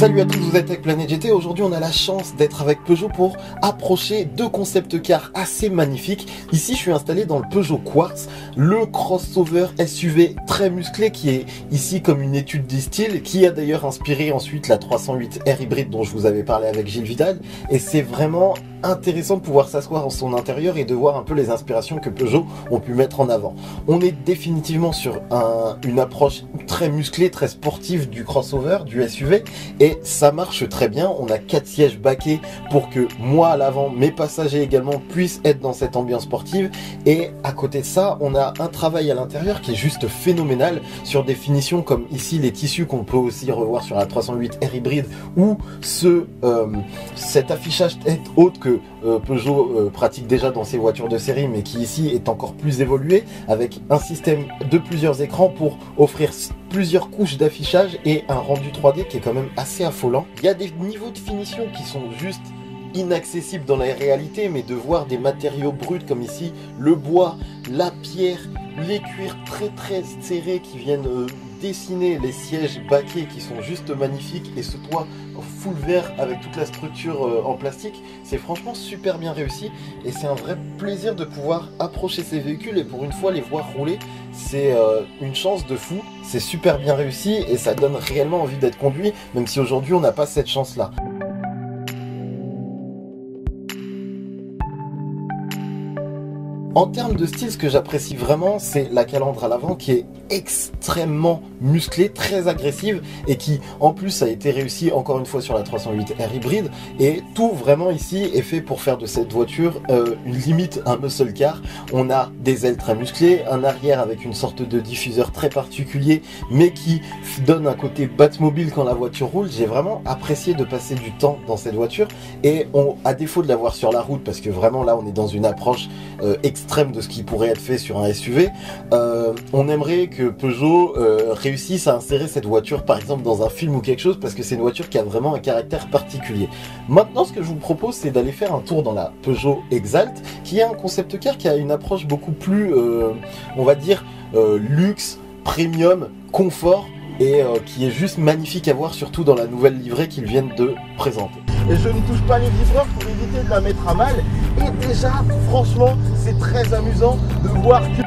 Salut à tous, vous êtes avec Planète GT. Aujourd'hui, on a la chance d'être avec Peugeot pour approcher deux concept cars assez magnifiques. Ici, je suis installé dans le Peugeot Quartz, le crossover SUV très musclé qui est ici comme une étude de style, qui a d'ailleurs inspiré ensuite la 308R hybride dont je vous avais parlé avec Gilles Vidal. Et c'est vraiment intéressant de pouvoir s'asseoir en son intérieur et de voir un peu les inspirations que Peugeot ont pu mettre en avant. On est définitivement sur une approche très musclée, très sportive du crossover, du SUV, et ça marche très bien. On a 4 sièges baquets pour que moi à l'avant, mes passagers également puissent être dans cette ambiance sportive, et à côté de ça, on a un travail à l'intérieur qui est juste phénoménal sur des finitions comme ici les tissus qu'on peut aussi revoir sur la 308R hybride, ou cet affichage tête haute que Peugeot pratique déjà dans ses voitures de série, mais qui ici est encore plus évolué avec un système de plusieurs écrans pour offrir plusieurs couches d'affichage et un rendu 3D qui est quand même assez affolant. Il y a des niveaux de finition qui sont juste inaccessibles dans la réalité, mais de voir des matériaux bruts comme ici, le bois, la pierre, les cuirs très serrés qui viennent dessiner les sièges baquets qui sont juste magnifiques, et ce toit full vert avec toute la structure en plastique, c'est franchement super bien réussi, et c'est un vrai plaisir de pouvoir approcher ces véhicules et pour une fois les voir rouler. C'est une chance de fou, c'est super bien réussi et ça donne réellement envie d'être conduit, même si aujourd'hui on n'a pas cette chance là. En termes de style, ce que j'apprécie vraiment, c'est la calandre à l'avant qui est extrêmement musclée, très agressive, et qui en plus a été réussi encore une fois sur la 308R hybride, et tout vraiment ici est fait pour faire de cette voiture une limite un muscle car. On a des ailes très musclées, un arrière avec une sorte de diffuseur très particulier, mais qui donne un côté Batmobile quand la voiture roule. J'ai vraiment apprécié de passer du temps dans cette voiture, et à défaut de l'avoir sur la route, parce que vraiment là on est dans une approche extrême de ce qui pourrait être fait sur un SUV, on aimerait que Peugeot réussisse à insérer cette voiture par exemple dans un film ou quelque chose, parce que c'est une voiture qui a vraiment un caractère particulier. Maintenant, ce que je vous propose, c'est d'aller faire un tour dans la Peugeot Exalt, qui est un concept car qui a une approche beaucoup plus on va dire luxe, premium, confort, et qui est juste magnifique à voir, surtout dans la nouvelle livrée qu'ils viennent de présenter. Et je ne touche pas les vibreurs pour éviter de la mettre à mal. Et déjà, franchement, c'est très amusant de voir que